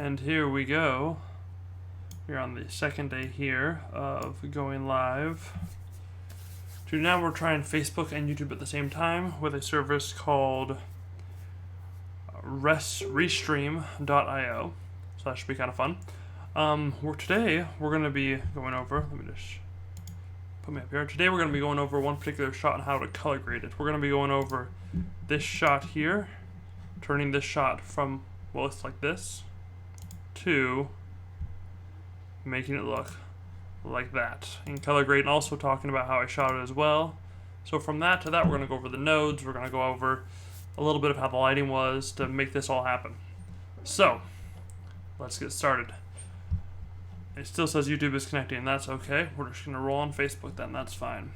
And here we go. We're on the second day here of going live. Now we're trying Facebook and YouTube at the same time with a service called Restream.io. So that should be kind of fun. Today we're going to be going over, let me just put me up here. Today we're going to be going over one particular shot and how to color grade it. We're going to be going over this shot here, turning this shot from, well, it's like this, to making it look like that in color grade, and also talking about how I shot it as well. So from that to that, we're going to go over the nodes. We're going to go over a little bit of how the lighting was to make this all happen. So let's get started. It still says YouTube is connecting. That's okay. We're just going to roll on Facebook then. That's fine.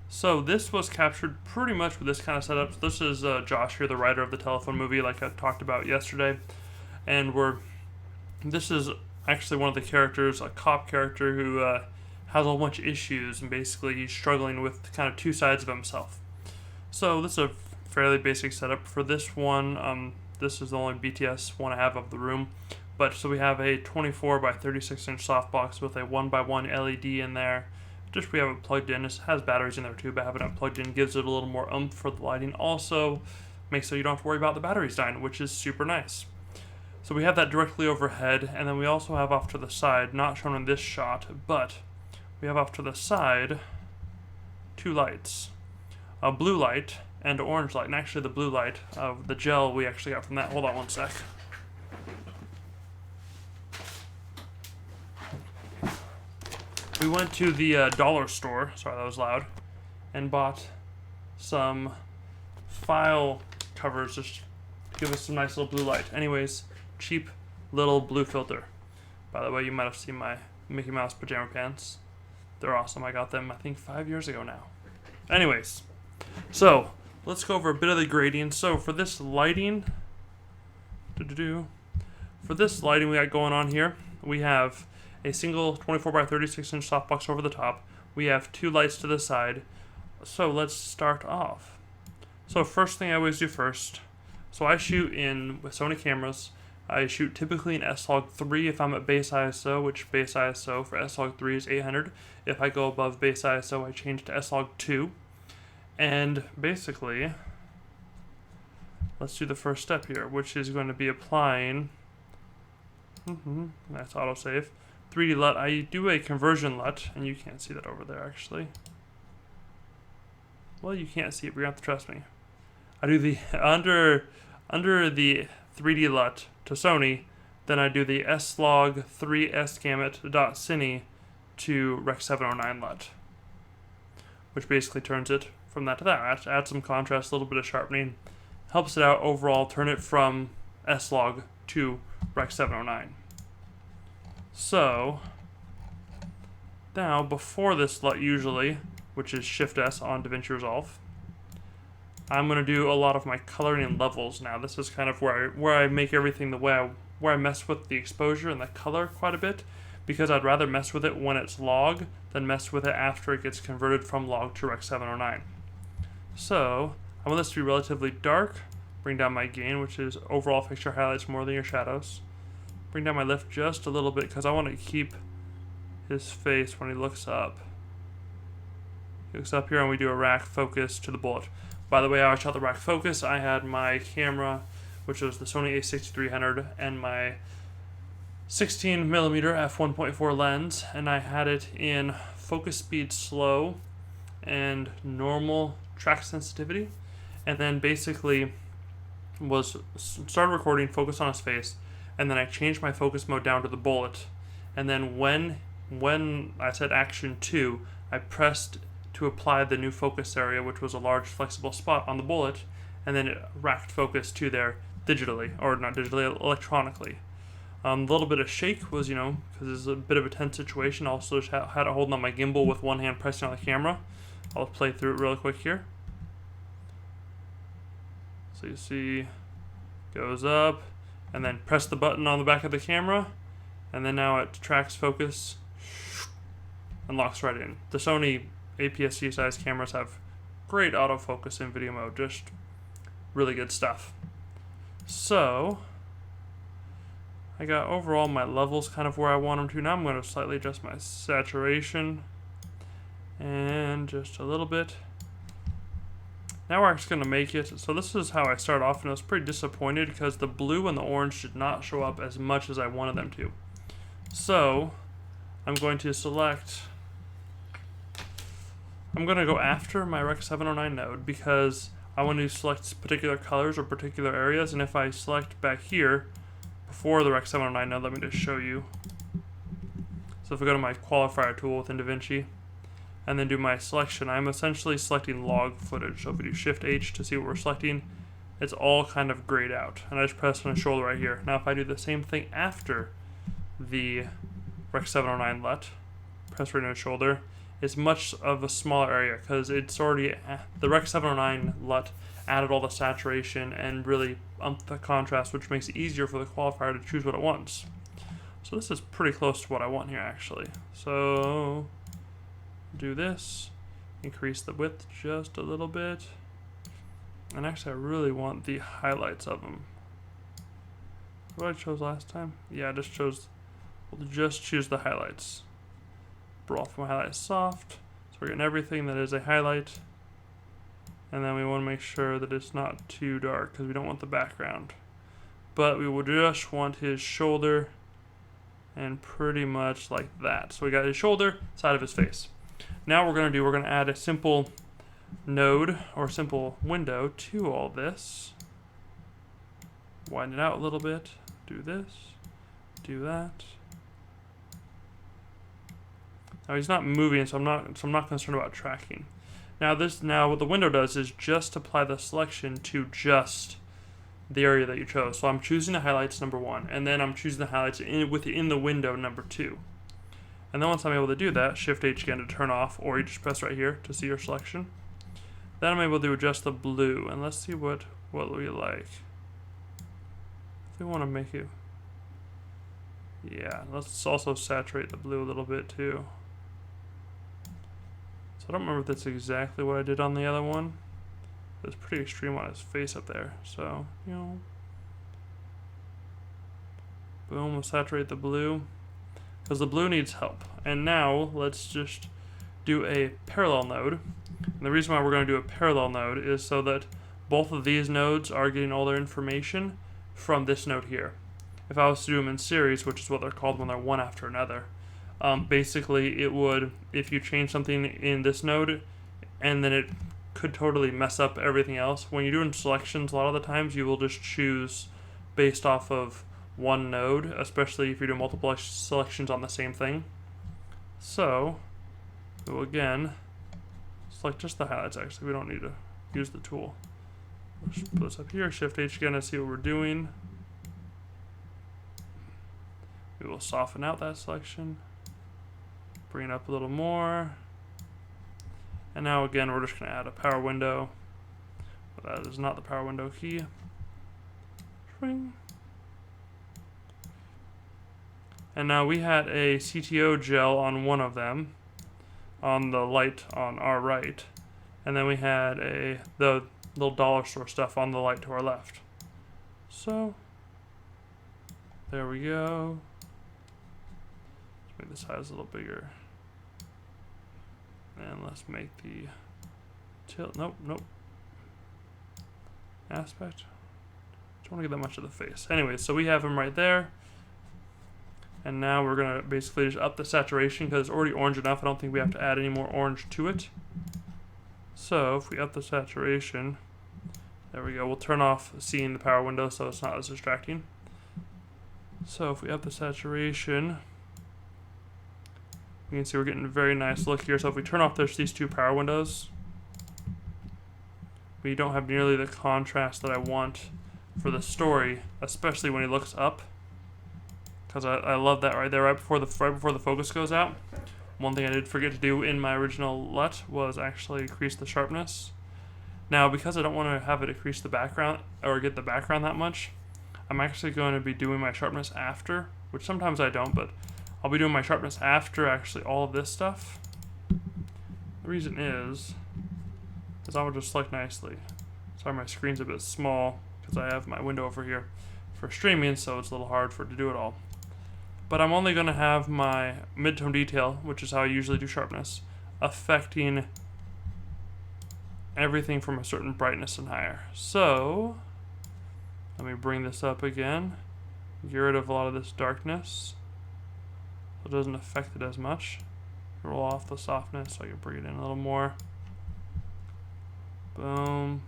So this was captured pretty much with this kind of setup. This is Josh here, the writer of the telephone movie, like I talked about yesterday. And this is actually one of the characters, a cop character who has a whole bunch of issues, and basically he's struggling with kind of two sides of himself. So this is a fairly basic setup for this one. This is the only BTS one I have of the room. But so we have a 24 by 36 inch softbox with a 1x1 LED in there. Just we have it plugged in. It has batteries in there too, but having it plugged in gives it a little more oomph for the lighting. Also makes so you don't have to worry about the batteries dying, which is super nice. So we have that directly overhead, and then we also have off to the side, not shown in this shot, but we have off to the side two lights. A blue light and an orange light. And actually the blue light, the gel we actually got from that. Hold on one sec. We went to the dollar store, sorry that was loud, and bought some file covers just to give us some nice little blue light. Anyways, cheap little blue filter. By the way, you might have seen my Mickey Mouse pajama pants. They're awesome. I got them, I think, 5 years ago now. Anyways, so let's go over a bit of the gradient. So for this lighting, we got going on here, we have a single 24 by 36 inch softbox over the top. We have two lights to the side. So let's start off. So first thing I always do first. So I shoot with Sony cameras. I shoot typically in S-Log 3 if I'm at base ISO, which base ISO for S-Log 3 is 800. If I go above base ISO, I change to S-Log 2. And basically, let's do the first step here, which is going to be applying, nice autosave, 3D LUT. I do a conversion LUT, and you can't see that over there actually. Well, you can't see it, but you have to trust me. I do the under the 3D LUT to Sony, then I do the S-Log 3 sgamut.cine to Rec 709 LUT, which basically turns it from that to that. Add some contrast, a little bit of sharpening, helps it out overall, turn it from S-Log to Rec 709. So now before this LUT usually, which is Shift S on Davinci Resolve, I'm going to do a lot of my coloring and levels now. This is kind of where I make everything the way where I mess with the exposure and the color quite a bit, because I'd rather mess with it when it's log than mess with it after it gets converted from log to Rec 709. So I want this to be relatively dark. Bring down my gain, which is overall fixture highlights more than your shadows. Bring down my lift just a little bit because I want to keep his face when he looks up. He looks up here and we do a rack focus to the bullet. By the way, I shot the rack focus. I had my camera, which was the Sony a6300, and my 16mm f1.4 lens, and I had it in focus speed slow and normal track sensitivity, and then basically started recording, focus on his face, and then I changed my focus mode down to the bullet, and then when I said action 2, I pressed to apply the new focus area, which was a large flexible spot on the bullet, and then it racked focus to there digitally, or not digitally, electronically. A little bit of shake was, because it's a bit of a tense situation. Also just had it holding on my gimbal with one hand pressing on the camera. I'll play through it real quick here. So you see, goes up, and then press the button on the back of the camera, and then now it tracks focus and locks right in. The Sony APS-C size cameras have great autofocus in video mode, just really good stuff. So I got overall my levels kind of where I want them to. Now I'm going to slightly adjust my saturation. And just a little bit. Now we're actually going to make it. So this is how I start off, and I was pretty disappointed because the blue and the orange did not show up as much as I wanted them to. So I'm going to select... I'm going to go after my Rec 709 node because I want to select particular colors or particular areas, and if I select back here before the Rec 709 node, let me just show you. So if I go to my qualifier tool within Davinci and then do my selection, I'm essentially selecting log footage. So if we do Shift H to see what we're selecting, it's all kind of grayed out. And I just press on the shoulder right here. Now if I do the same thing after the Rec 709 LUT, press right on the shoulder, it's much of a smaller area because it's already, the Rec 709 LUT added all the saturation and really upped the contrast, which makes it easier for the qualifier to choose what it wants. So this is pretty close to what I want here actually. So do this, increase the width just a little bit, and actually I really want the highlights of them. What I chose last time? Yeah, I just chose, we'll just choose the highlights. Off my highlight soft, so we're getting everything that is a highlight, and then we want to make sure that it's not too dark because we don't want the background, but we will just want his shoulder and pretty much like that. So we got his shoulder, side of his face. Now we're going to add a simple node or simple window to all this, widen it out a little bit, do this, do that. Now he's not moving, so I'm not concerned about tracking. Now what the window does is just apply the selection to just the area that you chose. So I'm choosing the highlights number 1, and then I'm choosing the highlights within the window number 2. And then once I'm able to do that, Shift H again to turn off, or you just press right here to see your selection. Then I'm able to adjust the blue, and let's see what we like. If we want to make it, yeah, let's also saturate the blue a little bit too. I don't remember if that's exactly what I did on the other one. It was pretty extreme on his face up there. So, you know, boom, we'll saturate the blue because the blue needs help. And now let's just do a parallel node. And the reason why we're going to do a parallel node is so that both of these nodes are getting all their information from this node here. If I was to do them in series, which is what they're called when they're one after another, basically it would, if you change something in this node and then it could totally mess up everything else. When you're doing selections, a lot of the times you will just choose based off of one node, especially if you're doing multiple selections on the same thing. So we will again select just the highlights. Actually, we don't need to use the tool. Let's put this up here, Shift H again to see what we're doing. We will soften out that selection, bring it up a little more, and now again we're just going to add a power window. But that is not the power window key. And now we had a CTO gel on one of them, on the light on our right, and then we had the little dollar store stuff on the light to our left. So there we go. Let's make the size a little bigger. And let's make the tilt, nope. Aspect. Don't want to get that much of the face. Anyway, so we have him right there. And now we're going to basically just up the saturation because it's already orange enough. I don't think we have to add any more orange to it. So if we up the saturation, there we go. We'll turn off seeing the power window so it's not as distracting. So if we up the saturation, you can see we're getting a very nice look here. So if we turn off these two power windows, we don't have nearly the contrast that I want for the story, especially when he looks up. Because I love that right there, right before the focus goes out. One thing I did forget to do in my original LUT was actually increase the sharpness. Now, because I don't want to have it decrease the background or get the background that much, I'm actually going to be doing my sharpness after, which sometimes I don't, but I'll be doing my sharpness after actually all of this stuff. The reason is I will just select nicely. Sorry, my screen's a bit small because I have my window over here. for streaming, so it's a little hard for it to do it all. But I'm only going to have my mid-tone detail, which is how I usually do sharpness, affecting everything from a certain brightness and higher. So let me bring this up again, get rid of a lot of this darkness so it doesn't affect it as much. Roll off the softness so I can bring it in a little more. Boom.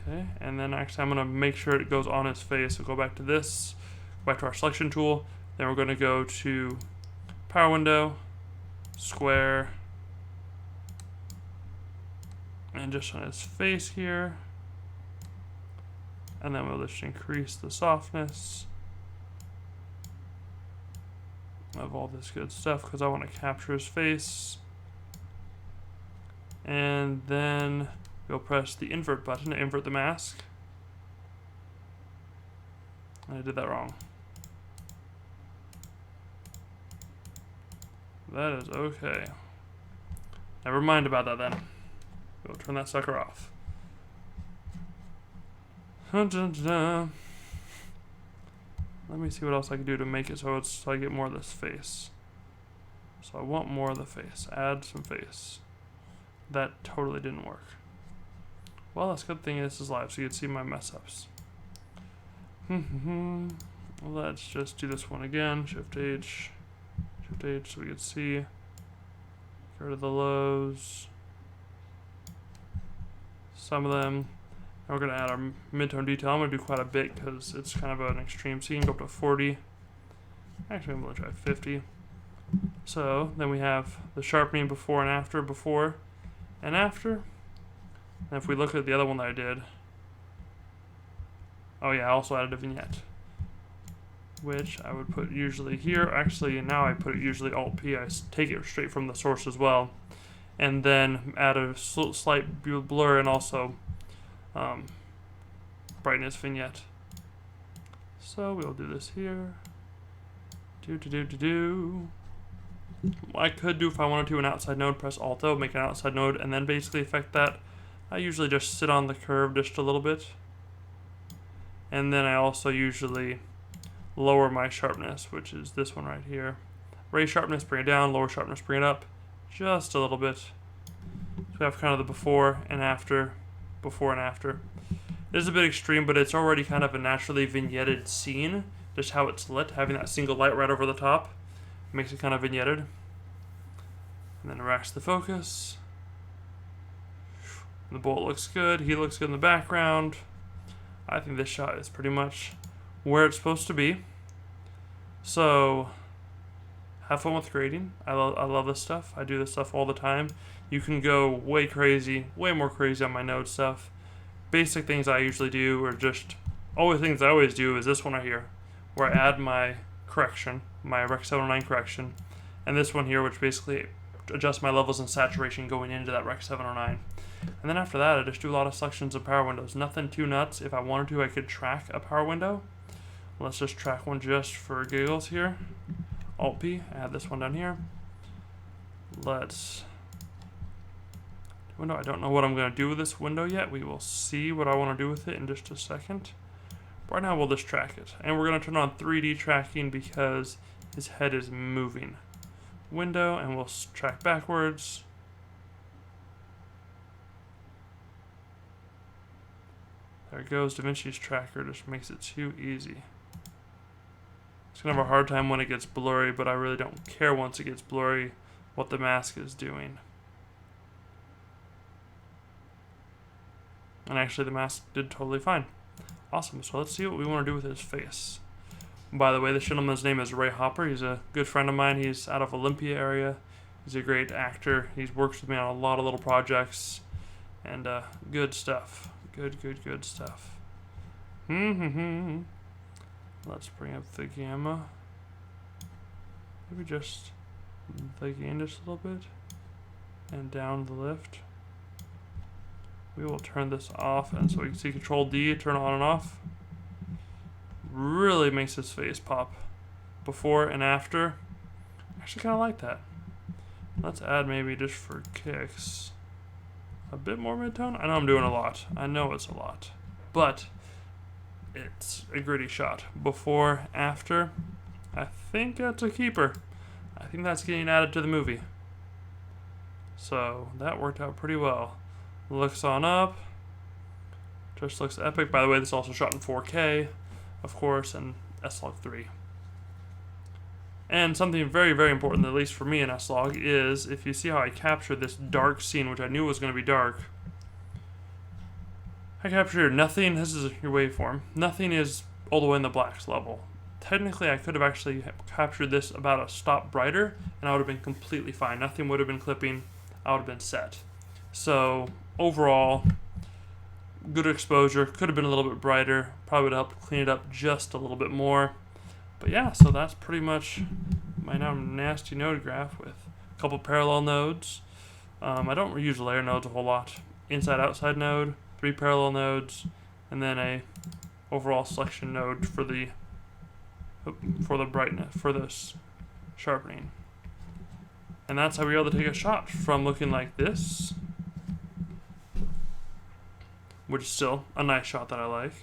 Okay, and then actually I'm going to make sure it goes on his face. So go back to this, go back to our selection tool. Then we're going to go to power window, square, and just on his face here. And then we'll just increase the softness of all this good stuff because I want to capture his face. And then we'll press the invert button to invert the mask. I did that wrong. That is okay. Never mind about that then. We'll turn that sucker off. Let me see what else I can do to make it so I get more of this face. So I want more of the face. Add some face. That totally didn't work. Well, that's a good thing this is live, so you can see my mess ups. Let's just do this one again. Shift H, so we can see. Get rid of the lows. Some of them. And we're going to add our mid-tone detail. I'm going to do quite a bit because it's kind of an extreme scene. Go up to 40. Actually, I'm going to try 50. So then we have the sharpening before and after, before and after. And if we look at the other one that I did, oh yeah, I also added a vignette, which I would put usually here. Actually, now I put it usually Alt-P. I take it straight from the source as well. And then add a slight blur and also brightness vignette. So we'll do this here. What I could do if I wanted to an outside node, press Alt-O, make an outside node, and then basically affect that. I usually just sit on the curve just a little bit. And then I also usually lower my sharpness, which is this one right here. Raise sharpness, bring it down, lower sharpness, bring it up, just a little bit. So we have kind of the before and after, before and after. It is a bit extreme, but it's already kind of a naturally vignetted scene. Just how it's lit, having that single light right over the top makes it kind of vignetted. And then relax the focus. The bolt looks good. He looks good in the background. I think this shot is pretty much where it's supposed to be. So have fun with grading. I love this stuff. I do this stuff all the time. You can go way crazy, way more crazy on my node stuff. Basic things I usually do, or just things I always do, is this one right here, where I add my correction, my Rec 709 correction, and this one here, which basically adjusts my levels and saturation going into that Rec 709. And then after that, I just do a lot of selections of power windows. Nothing too nuts. If I wanted to, I could track a power window. Let's just track one just for giggles here. Alt-P, add this one down here. Let's window. I don't know what I'm going to do with this window yet. We will see what I want to do with it in just a second. Right now, we'll just track it. And we're going to turn on 3D tracking because his head is moving. Window, and we'll track backwards. There it goes. Davinci's tracker just makes it too easy. It's going to have a hard time when it gets blurry, but I really don't care once it gets blurry what the mask is doing. And actually the mask did totally fine. Awesome, so let's see what we want to do with his face. By the way, this gentleman's name is Ray Hopper. He's a good friend of mine. He's out of Olympia area. He's a great actor. He works with me on a lot of little projects. And good stuff. Good stuff. Let's bring up the gamma. Maybe just the gain just a little bit. And down the lift. We will turn this off, and so we can see Control D, turn it on and off. Really makes his face pop. Before and after. Actually kind of like that. Let's add maybe just for kicks a bit more mid-tone. I know I'm doing a lot. I know it's a lot. But it's a gritty shot. Before, after, I think that's a keeper. I think that's getting added to the movie. So that worked out pretty well. Looks on up. Just looks epic. By the way, this is also shot in 4K, of course, and Slog 3. And something very, very important, at least for me in Slog, is if you see how I captured this dark scene, which I knew was going to be dark. I captured nothing. This is your waveform. Nothing is all the way in the blacks level. Technically, I could have actually captured this about a stop brighter, and I would have been completely fine. Nothing would have been clipping. I would have been set. So overall, good exposure. Could have been a little bit brighter. Probably would have helped clean it up just a little bit more. But yeah, so that's pretty much my now nasty node graph with a couple parallel nodes. I don't use layer nodes a whole lot. Inside-outside node, 3 parallel nodes, and then a overall selection node for the brightness, for this sharpening. And that's how we were able to take a shot from looking like this, which is still a nice shot that I like.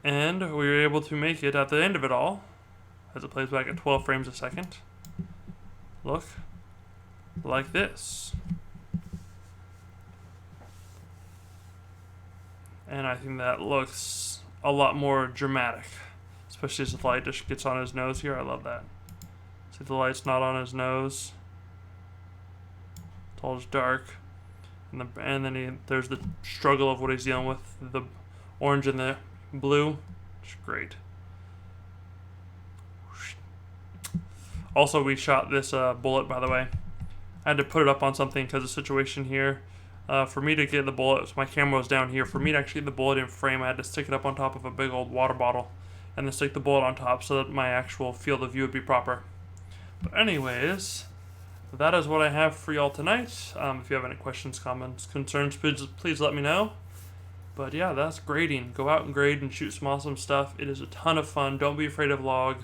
And we were able to make it at the end of it all, as it plays back at 12 frames a second. Look like this. And I think that looks a lot more dramatic, especially as the light just gets on his nose here. I love that. See, the light's not on his nose. It's all just dark. And then there's the struggle of what he's dealing with, the orange and the blue. It's great. Also, we shot this bullet, by the way. I had to put it up on something because of the situation here. For me to get the bullet, so my camera was down here. For me to actually get the bullet in frame, I had to stick it up on top of a big old water bottle and then stick the bullet on top so that my actual field of view would be proper. But anyways, that is what I have for y'all tonight. If you have any questions, comments, concerns, please let me know. But yeah, that's grading. Go out and grade and shoot some awesome stuff. It is a ton of fun. Don't be afraid of log.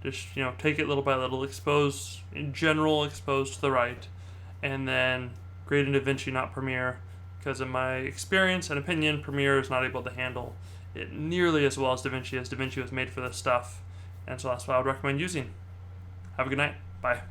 Just, take it little by little. Expose, in general, expose to the right. And then grade in Davinci, not Premiere. Because in my experience and opinion, Premiere is not able to handle it nearly as well as Davinci, as Davinci was made for this stuff. And so that's what I would recommend using. Have a good night. Bye.